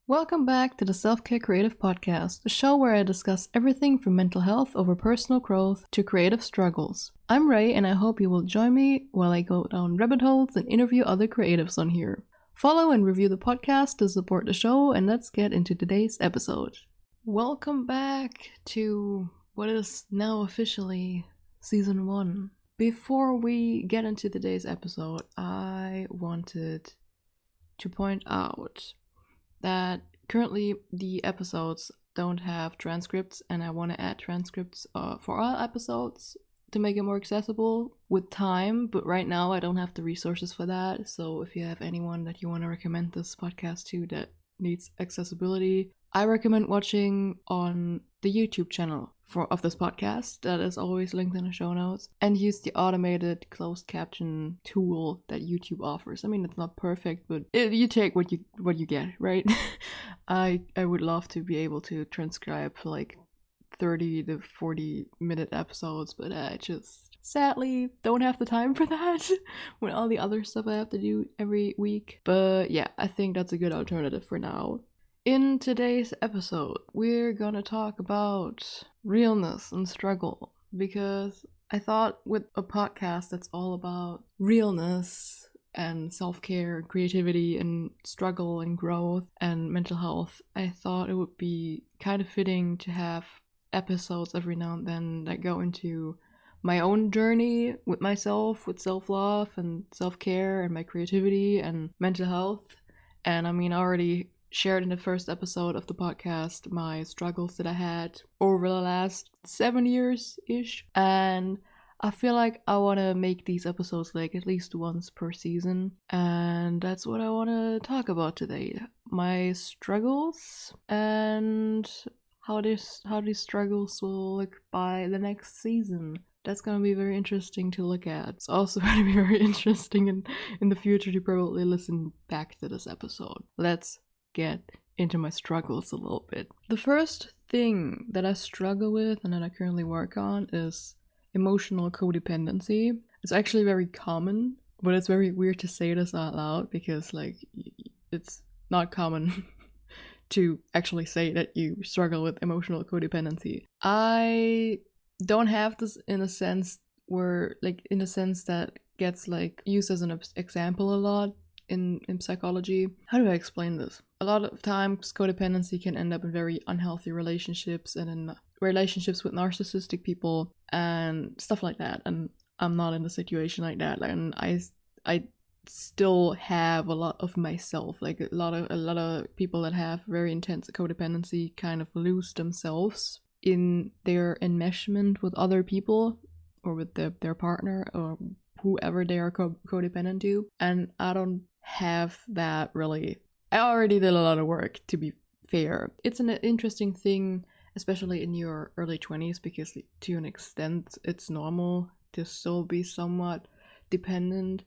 Welcome back to the Self-Care Creative Podcast, the show where I discuss everything from mental health over personal growth to creative struggles. I'm Ray, and I hope you will join me while I go down rabbit holes and interview other creatives on here. Follow and review the podcast to support the show, and let's get into today's episode. Welcome back to what is now officially Season 1. Before we get into today's episode, I wanted to point out that currently the episodes don't have transcripts, and I want to add transcripts for all episodes to make it more accessible with time, but right now I don't have the resources for that. So if you have anyone that you want to recommend this podcast to that needs accessibility, I recommend watching on the YouTube channel of this podcast that is always linked in the show notes, and use the automated closed caption tool that YouTube offers. I mean, it's not perfect, but you take what you get, right? I would love to be able to transcribe like 30 to 40 minute episodes, but I just sadly don't have the time for that with all the other stuff I have to do every week. But yeah, I think that's a good alternative for now. In today's episode, we're gonna talk about realness and struggle, because I thought with a podcast that's all about realness and self-care, creativity, and struggle and growth and mental health, I thought it would be kind of fitting to have episodes every now and then that go into my own journey with myself, with self-love and self-care and my creativity and mental health. And I mean, I already shared in the first episode of the podcast my struggles that I had over the last 7 years-ish, and I feel like I want to make these episodes like at least once per season, and that's what I want to talk about today. My struggles and how these struggles will look by the next season. That's going to be very interesting to look at. It's also going to be very interesting in the future to probably listen back to this episode. Let's get into my struggles a little bit. The first thing that I struggle with and that I currently work on is emotional codependency. It's actually very common, but it's very weird to say this out loud because like it's not common to actually say that you struggle with emotional codependency. I don't have this in a sense that gets like used as an example a lot in psychology. How do I explain this? A lot of times codependency can end up in very unhealthy relationships and in relationships with narcissistic people and stuff like that, and I'm not in a situation like that, and I still have a lot of myself. Like a lot of people that have very intense codependency kind of lose themselves in their enmeshment with other people or with their partner or whoever they are codependent to, and I don't have that really. I already did a lot of work, to be fair. It's an interesting thing, especially in your early 20s, because to an extent it's normal to still be somewhat dependent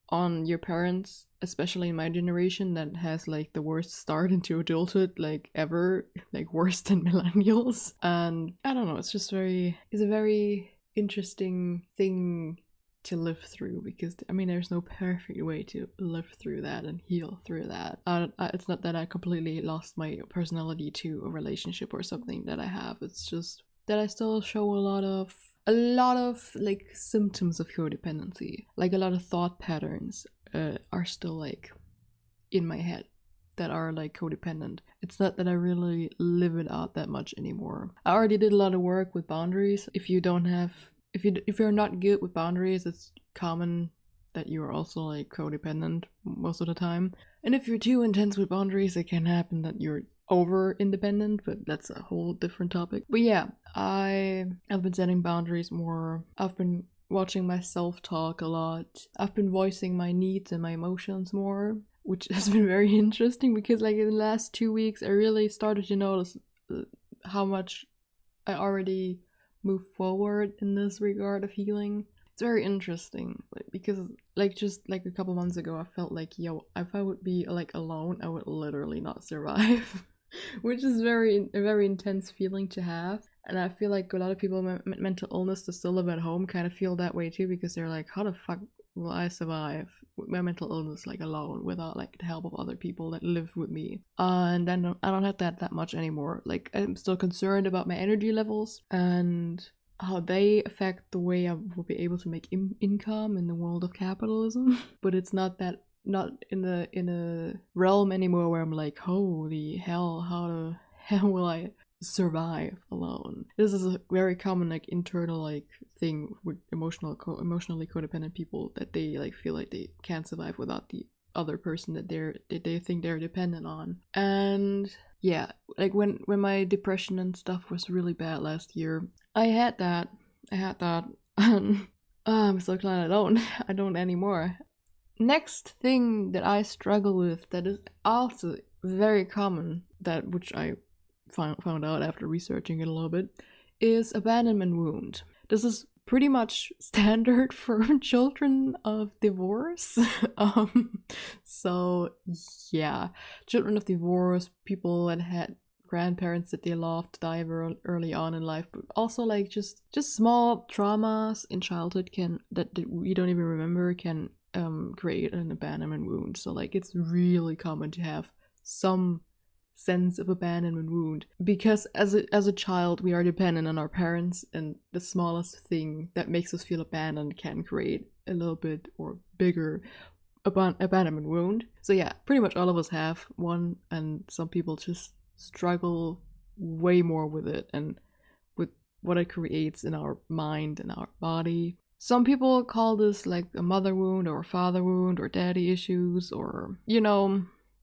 on your parents, especially in my generation that has like the worst start into adulthood like ever, like worse than millennials. And I don't know, it's a very interesting thing to live through, because I mean there's no perfect way to live through that and heal through that. It's not that I completely lost my personality to a relationship or something that I have. It's just that I still show a lot of like symptoms of codependency. Like a lot of thought patterns are still like in my head that are like codependent. It's not that I really live it out that much anymore. I already did a lot of work with boundaries. If you're not good with boundaries, it's common that you're also like codependent most of the time. And if you're too intense with boundaries, it can happen that you're over independent, but that's a whole different topic. But yeah, I've been setting boundaries more. I've been watching myself talk a lot. I've been voicing my needs and my emotions more, which has been very interesting because like in the last 2 weeks I really started to notice how much I already move forward in this regard of healing. It's very interesting, like, because like just like a couple months ago I felt like, yo, if I would be like alone I would literally not survive. Which is a very intense feeling to have, and I feel like a lot of people with mental illness that still live at home kind of feel that way too, because they're like, how the fuck will I survive with my mental illness like alone without like the help of other people that live with me? And then I don't have that much anymore. Like I'm still concerned about my energy levels and how they affect the way I will be able to make income in the world of capitalism. But it's not in a realm anymore where I'm like, holy hell, how the hell will I survive alone? This is a very common like internal like thing with emotionally codependent people, that they like feel like they can't survive without the other person that they think they're dependent on. And yeah, like when my depression and stuff was really bad last year, I had that and I'm so glad I don't anymore. Next thing that I struggle with that is also very common, that which I found out after researching it a little bit, is abandonment wound. This is pretty much standard for children of divorce. So yeah, children of divorce, people that had grandparents that they loved die early on in life, but also like just small traumas in childhood that we don't even remember can create an abandonment wound. So like it's really common to have some sense of abandonment wound, because as a child we are dependent on our parents, and the smallest thing that makes us feel abandoned can create a little bit or bigger abandonment wound. So yeah, pretty much all of us have one, and some people just struggle way more with it and with what it creates in our mind and our body. Some people call this like a mother wound or a father wound or daddy issues, or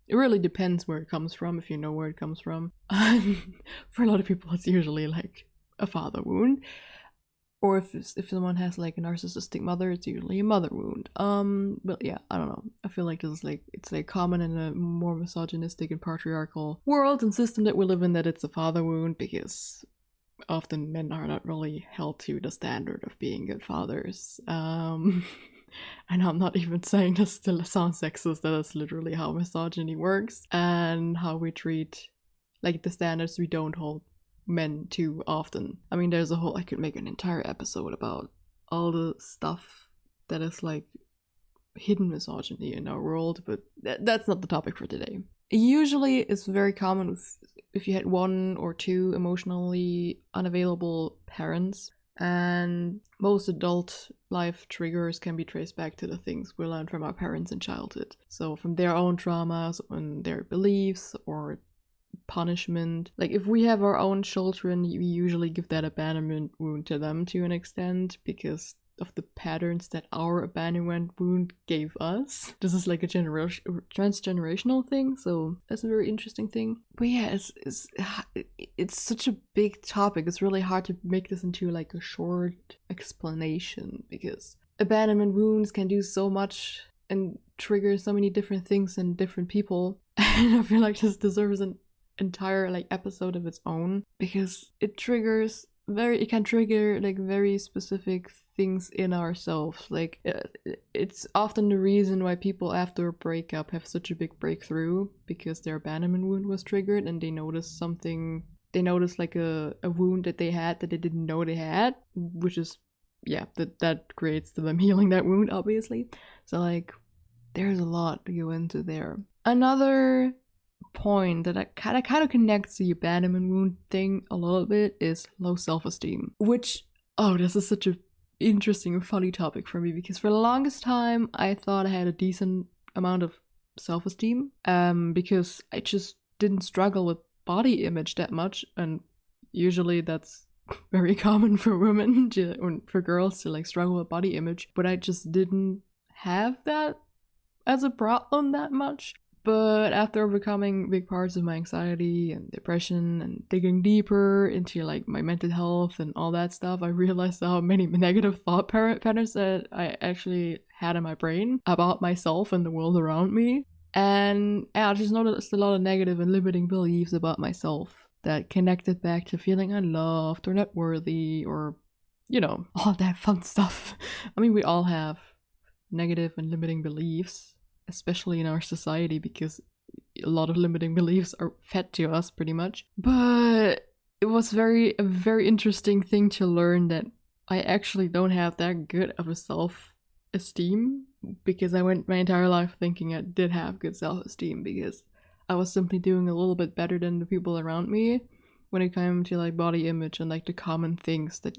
it really depends where it comes from, if you know where it comes from. For a lot of people, it's usually like a father wound. Or if someone has like a narcissistic mother, it's usually a mother wound. But yeah, I don't know. I feel like this is like, it's like common in a more misogynistic and patriarchal world and system that we live in, that it's a father wound, because often men are not really held to the standard of being good fathers. And I'm not even saying this to sound sexist, that is literally how misogyny works and how we treat like the standards we don't hold men too often. I mean, I could make an entire episode about all the stuff that is like hidden misogyny in our world, but that's not the topic for today. Usually it's very common if you had one or two emotionally unavailable parents, and most adult life triggers can be traced back to the things we learned from our parents in childhood. So from their own traumas and their beliefs or punishment. Like if we have our own children, we usually give that abandonment wound to them to an extent, because of the patterns that our abandonment wound gave us. This is like a transgenerational thing, so that's a very interesting thing. But yeah, it's such a big topic. It's really hard to make this into like a short explanation, because abandonment wounds can do so much and trigger so many different things in different people. And I feel like this deserves an entire like episode of its own, because it can trigger like very specific things in ourselves. Like it's often the reason why people after a breakup have such a big breakthrough, because their abandonment wound was triggered and they noticed like a wound that they had that they didn't know they had, which is that creates them healing that wound, obviously. So like there's a lot to go into there. Another point that kind of connects the abandonment wound thing a little bit is low self-esteem, which, this is such a interesting and funny topic for me, because for the longest time I thought I had a decent amount of self-esteem, because I just didn't struggle with body image that much, and usually that's very common for women for girls to like struggle with body image, but I just didn't have that as a problem that much. But after overcoming big parts of my anxiety and depression and digging deeper into like my mental health and all that stuff, I realized how many negative thought patterns that I actually had in my brain about myself and the world around me. And I just noticed a lot of negative and limiting beliefs about myself that connected back to feeling unloved or not worthy, or, all that fun stuff. I mean, we all have negative and limiting beliefs, especially in our society, because a lot of limiting beliefs are fed to us pretty much. But it was a very interesting thing to learn that I actually don't have that good of a self-esteem, because I went my entire life thinking I did have good self-esteem because I was simply doing a little bit better than the people around me when it came to like body image and like the common things that,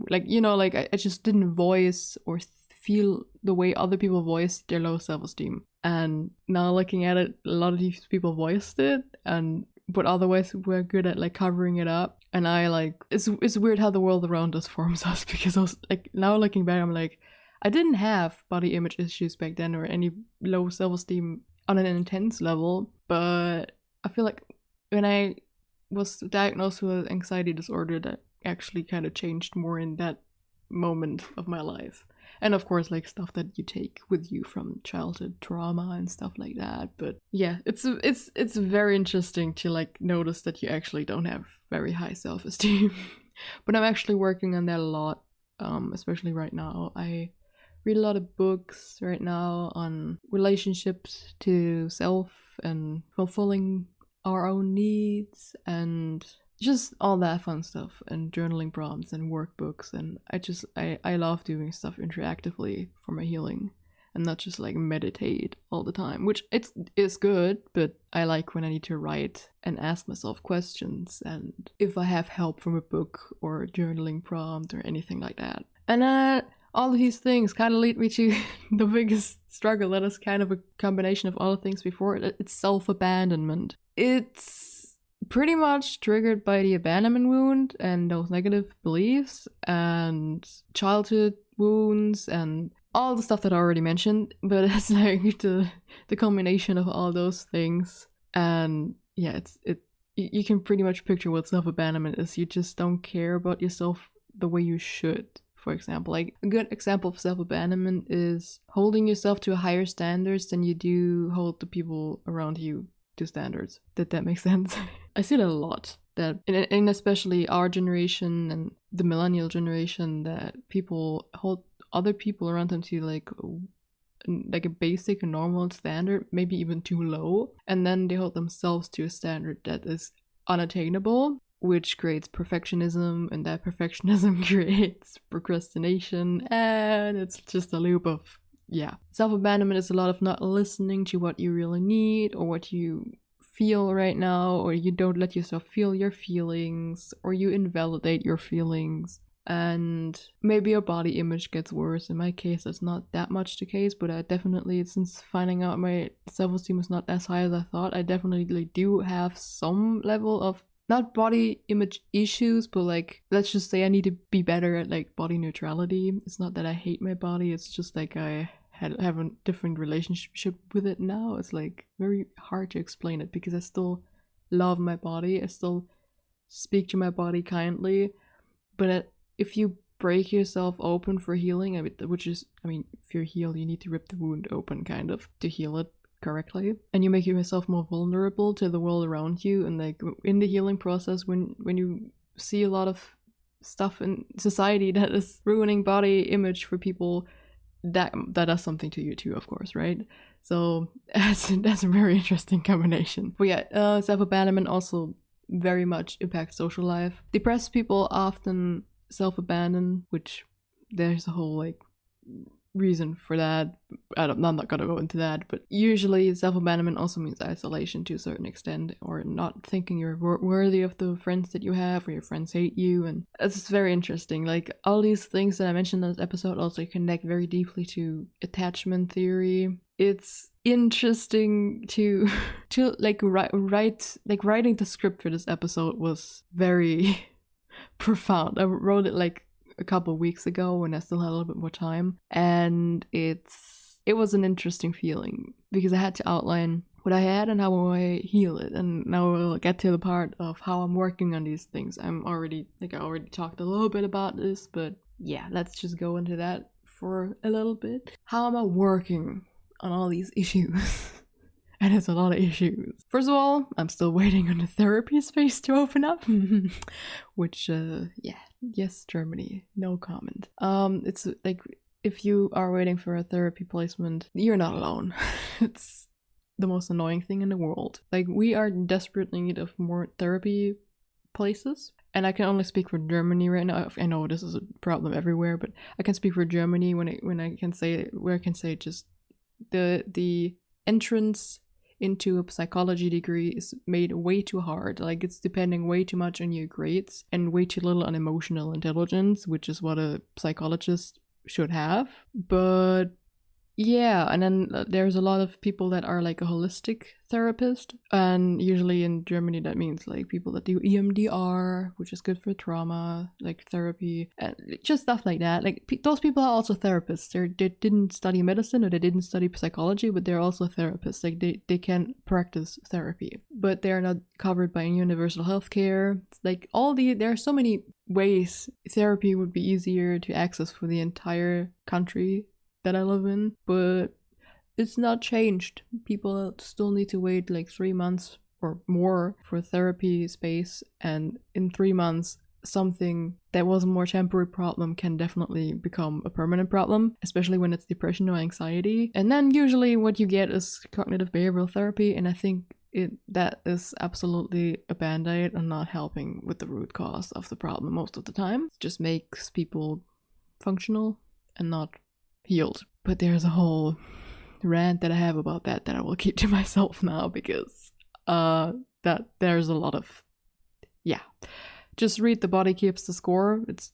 like, you know, like I just didn't voice or feel the way other people voiced their low self-esteem. And now looking at it, a lot of these people voiced it, and but otherwise we're good at like covering it up. And I like, it's weird how the world around us forms us, because I was like, now looking back, I'm like, I didn't have body image issues back then or any low self-esteem on an intense level, but I feel like when I was diagnosed with anxiety disorder, that actually kind of changed more in that moment of my life. And of course, like stuff that you take with you from childhood trauma and stuff like that. But yeah, it's very interesting to like notice that you actually don't have very high self-esteem. But I'm actually working on that a lot, especially right now. I read a lot of books right now on relationships to self and fulfilling our own needs and just all that fun stuff, and journaling prompts and workbooks. And I love doing stuff interactively for my healing and not just like meditate all the time, which it's good, but I like when I need to write and ask myself questions, and if I have help from a book or a journaling prompt or anything like that. And all of these things kind of lead me to the biggest struggle that is kind of a combination of all the things before it. It's self-abandonment. It's pretty much triggered by the abandonment wound and those negative beliefs and childhood wounds and all the stuff that I already mentioned, but it's like the combination of all those things. And yeah, you can pretty much picture what self-abandonment is. You just don't care about yourself the way you should. For example, like a good example of self-abandonment is holding yourself to higher standards than you do hold the people around you to standards. Did that make sense? I see that a lot, that in especially our generation and the millennial generation, that people hold other people around them to like a basic and normal standard, maybe even too low, and then they hold themselves to a standard that is unattainable, which creates perfectionism, and that perfectionism creates procrastination, and it's just a loop of, yeah. Self-abandonment is a lot of not listening to what you really need or what you feel right now, or you don't let yourself feel your feelings, or you invalidate your feelings, and maybe your body image gets worse. In my case, that's not that much the case, but I definitely, since finding out my self-esteem is not as high as I thought, I definitely do have some level of not body image issues, but like, let's just say I need to be better at like body neutrality. It's not that I hate my body, it's just like I have a different relationship with it now. It's like very hard to explain it, because I still love my body, I still speak to my body kindly, but if you break yourself open for healing, if you're healed, you need to rip the wound open kind of to heal it correctly, and you make yourself more vulnerable to the world around you. And like in the healing process, when you see a lot of stuff in society that is ruining body image for people, that does something to you too, of course, right? So that's a very interesting combination. But yeah, self-abandonment also very much impacts social life. Depressed people often self-abandon, which there's a whole like reason for that. I'm not gonna go into that, but usually self-abandonment also means isolation to a certain extent, or not thinking you're worthy of the friends that you have, or your friends hate you. And it's very interesting. Like all these things that I mentioned in this episode also connect very deeply to attachment theory. It's interesting to like writing the script for this episode was very profound. I wrote it like a couple of weeks ago when I still had a little bit more time, and it was an interesting feeling because I had to outline what I had and how I heal it. And now we'll get to the part of how I'm working on these things. I already talked a little bit about this, but yeah, let's just go into that for a little bit. How am I working on all these issues? And it's a lot of issues. First of all, I'm still waiting on the therapy space to open up. Which, yes, Germany, no comment. It's like, if you are waiting for a therapy placement, you're not alone. It's the most annoying thing in the world. Like, we are in desperate need of more therapy places. And I can only speak for Germany right now. I know this is a problem everywhere, but I can speak for Germany when I can say just the entrance into a psychology degree is made way too hard. Like, it's depending way too much on your grades and way too little on emotional intelligence, which is what a psychologist should have. But yeah, and then there's a lot of people that are like a holistic therapist, and usually in Germany that means like people that do EMDR, which is good for trauma, like therapy, and just stuff like that. Like those people are also therapists. They didn't study medicine or they didn't study psychology, but they're also therapists. Like they can practice therapy, but they're not covered by universal healthcare. Like there are so many ways therapy would be easier to access for the entire country that I live in, but it's not changed. People still need to wait like 3 months or more for therapy space, and in 3 months something that was a more temporary problem can definitely become a permanent problem, especially when it's depression or anxiety. And then usually what you get is cognitive behavioral therapy, and I think that is absolutely a band-aid and not helping with the root cause of the problem most of the time. It just makes people functional and not healed. But there's a whole rant that I have about that I will keep to myself now, because that there's a lot of just read The Body Keeps the Score. It's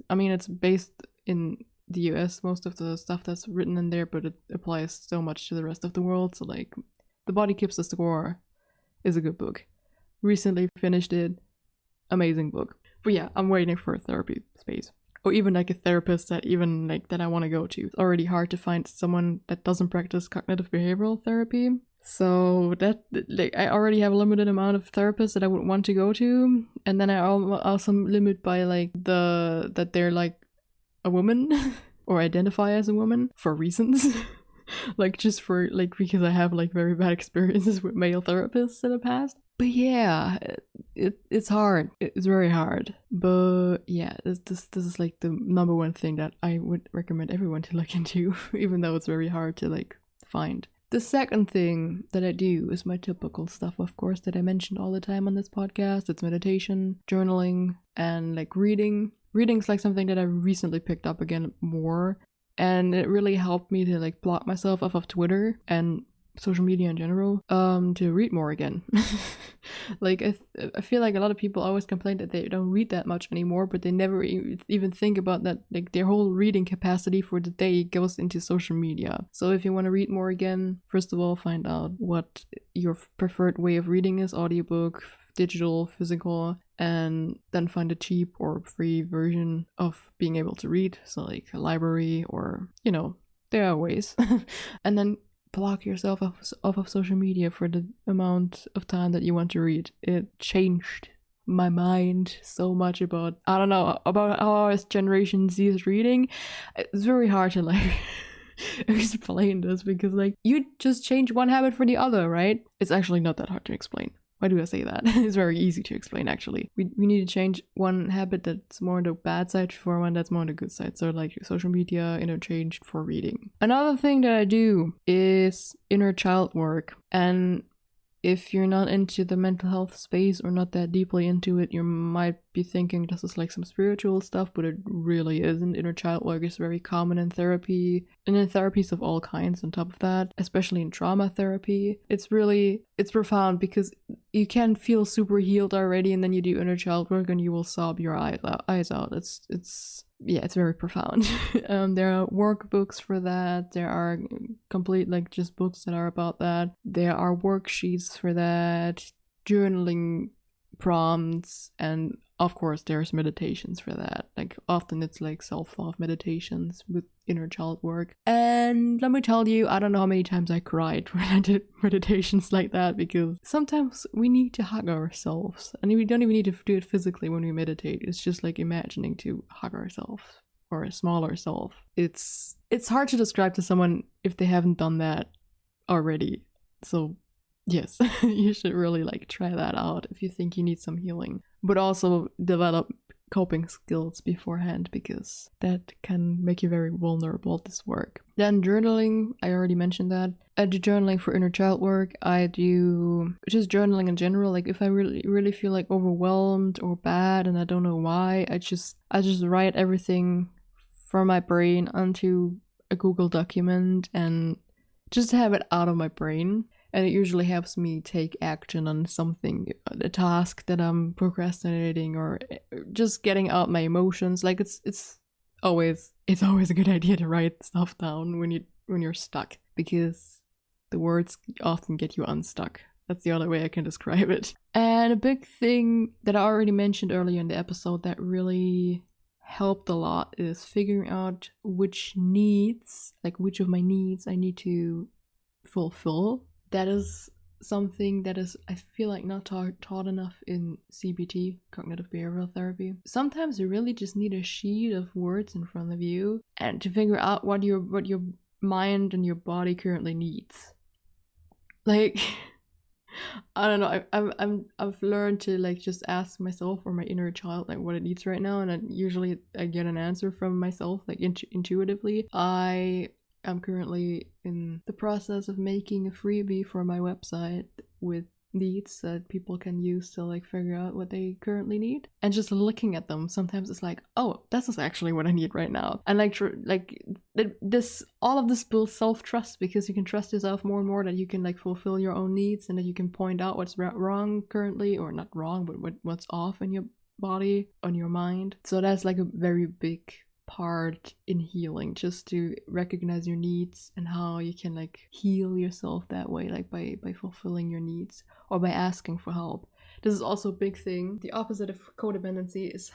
based in the US, most of the stuff that's written in there, but it applies so much to the rest of the world. So like, The Body Keeps the Score is a good book. Recently finished it. Amazing book. But yeah, I'm waiting for a therapy space, or even like a therapist that I want to go to. It's already hard to find someone that doesn't practice cognitive behavioral therapy. So that, like, I already have a limited amount of therapists that I would want to go to, and then I also limit by like that they're like a woman or identify as a woman for reasons. Like, just for like, because I have like very bad experiences with male therapists in the past. But yeah, it's hard. It's very hard. But yeah, this is like the number one thing that I would recommend everyone to look into, even though it's very hard to like find. The second thing that I do is my typical stuff, of course, that I mentioned all the time on this podcast. It's meditation, journaling, and like reading. Reading's like something that I recently picked up again more, and it really helped me to like block myself off of Twitter and social media in general, to read more again. Like, I feel like a lot of people always complain that they don't read that much anymore, but they never even think about that, like, their whole reading capacity for the day goes into social media. So if you want to read more again, first of all, find out what your preferred way of reading is: audiobook, digital, physical, and then find a cheap or free version of being able to read, so like a library, or there are ways. And then block yourself off of social media for the amount of time that you want to read. It changed my mind so much about how our Generation Z is reading. It's very hard to like explain this, because like, you just change one habit for the other, right? It's actually not that hard to explain. Why do I say that? It's very easy to explain, actually. We need to change one habit that's more on the bad side for one that's more on the good side. So like, social media interchanged for reading. Another thing that I do is inner child work. And if you're not into the mental health space or not that deeply into it, you might be thinking this is like some spiritual stuff, but it really isn't. Inner child work is very common in therapy, and in therapies of all kinds on top of that, especially in trauma therapy. It's profound, because you can feel super healed already, and then you do inner child work and you will sob your eyes out. It's very profound. There are workbooks for that. There are complete like just books that are about that. There are worksheets for that, journaling prompts, and of course there's meditations for that. Like, often it's like self-love meditations with inner child work. And let me tell you, I don't know how many times I cried when I did meditations like that, because sometimes we need to hug ourselves, and we don't even need to do it physically when we meditate. It's just like imagining to hug ourselves or a smaller self. It's hard to describe to someone if they haven't done that already. So yes, you should really like try that out if you think you need some healing. But also develop coping skills beforehand, because that can make you very vulnerable at this work. Then journaling, I already mentioned that. I do journaling for inner child work. I do just journaling in general. Like if I really feel like overwhelmed or bad and I don't know why, I just write everything from my brain onto a Google document and just have it out of my brain. And it usually helps me take action on something, a task that I'm procrastinating, or just getting out my emotions. Like it's always a good idea to write stuff down when you're stuck, because the words often get you unstuck. That's the other way I can describe it. And a big thing that I already mentioned earlier in the episode that really helped a lot is figuring out which of my needs I need to fulfill. That is something that is, I feel like, not taught enough in CBT, cognitive behavioral therapy. Sometimes you really just need a sheet of words in front of you and to figure out what your mind and your body currently needs. Like, I don't know. I've learned to like just ask myself or my inner child like what it needs right now, and then usually I get an answer from myself like intuitively. I'm currently in the process of making a freebie for my website with needs that people can use to like figure out what they currently need. And just looking at them, sometimes it's like, oh, this is actually what I need right now. And all of this builds self-trust, because you can trust yourself more and more that you can like fulfill your own needs, and that you can point out what's wrong currently, or not wrong, but what's off in your body, on your mind. So that's like a very big part in healing, just to recognize your needs and how you can like heal yourself that way, like by fulfilling your needs or by asking for help. This is also a big thing. The opposite of codependency is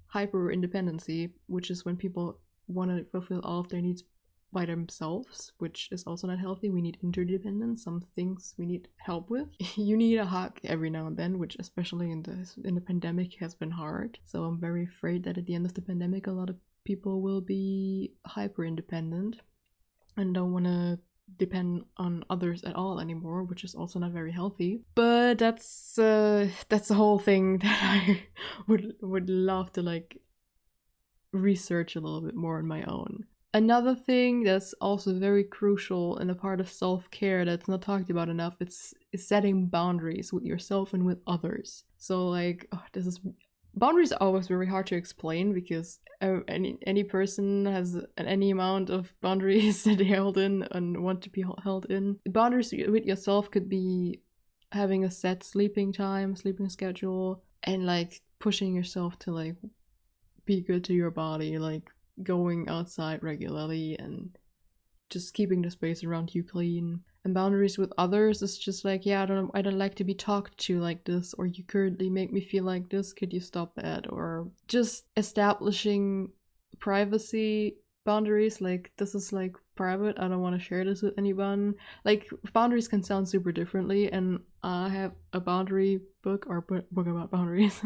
hyper independency, which is when people want to fulfill all of their needs by themselves, which is also not healthy. We need interdependence. Some things we need help with. You need a hug every now and then, which especially in the pandemic has been hard. So I'm very afraid that at the end of the pandemic, a lot of people will be hyper independent and don't want to depend on others at all anymore, which is also not very healthy. But that's the whole thing that I would love to like research a little bit more on my own. Another thing that's also very crucial in a part of self-care that's not talked about enough, is setting boundaries with yourself and with others. So like, boundaries are always very hard to explain, because any person has any amount of boundaries that they held in and want to be held in. Boundaries with yourself could be having a set sleeping schedule, and like pushing yourself to like be good to your body, like going outside regularly and just keeping the space around you clean. And boundaries with others is just like, yeah, I don't like to be talked to like this, or you currently make me feel like this, could you stop that? Or just establishing privacy boundaries, like this is like private, I don't want to share this with anyone. Like boundaries can sound super differently, and I have a boundary book about boundaries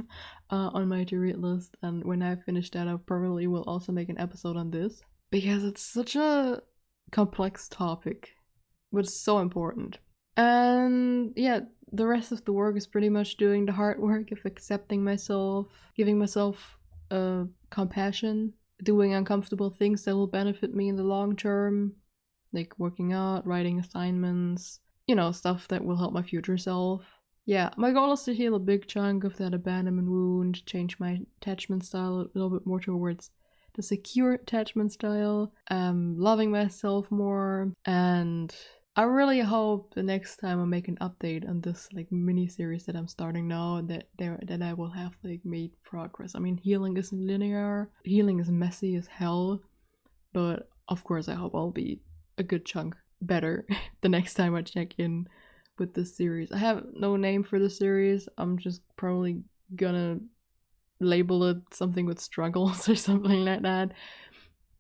on my to read list, and when I finish that I probably will also make an episode on this, because it's such a complex topic, but it's so important. And yeah, the rest of the work is pretty much doing the hard work of accepting myself, giving myself compassion, doing uncomfortable things that will benefit me in the long term, like working out, writing assignments, stuff that will help my future self. Yeah, my goal is to heal a big chunk of that abandonment wound, change my attachment style a little bit more towards the secure attachment style, loving myself more, and I really hope the next time I make an update on this like mini series that I'm starting now, that I will have like made progress. I mean, healing isn't linear, healing is messy as hell, but of course I hope I'll be a good chunk better the next time I check in with this series. I have no name for the series. I'm just probably gonna label it something with struggles or something like that.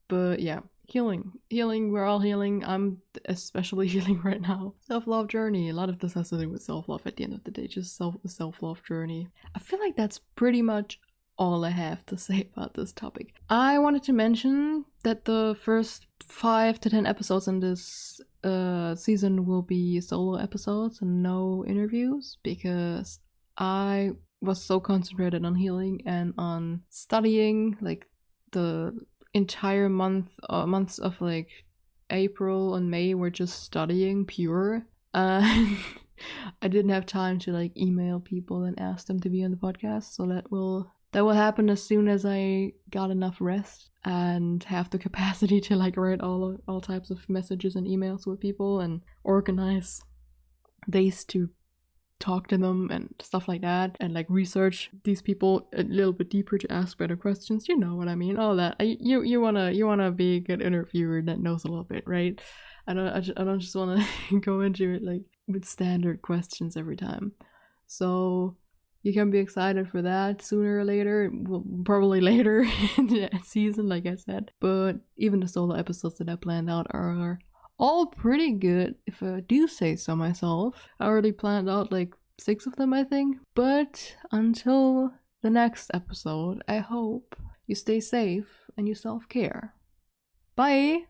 But yeah, healing, we're all healing. I'm especially healing right now. Self-love journey. A lot of this has to do with self-love at the end of the day, just self-love journey. I feel like that's pretty much all I have to say about this topic. I wanted to mention that the first 5 to 10 episodes in this season will be solo episodes and no interviews, because I was so concentrated on healing and on studying. Like the entire months of like April and May were just studying pure. I didn't have time to like email people and ask them to be on the podcast, so that will happen as soon as I got enough rest and have the capacity to like write all types of messages and emails with people and organize days to talk to them and stuff like that, and like research these people a little bit deeper to ask better questions. You know what I mean? All that. You wanna be a good interviewer that knows a little bit, right? I don't just want to go into it like with standard questions every time. So you can be excited for that sooner or later. Well, probably later in the season, like I said. But even the solo episodes that I planned out are all pretty good, if I do say so myself. I already planned out like 6 of them, I think. But until the next episode, I hope you stay safe and you self-care. Bye!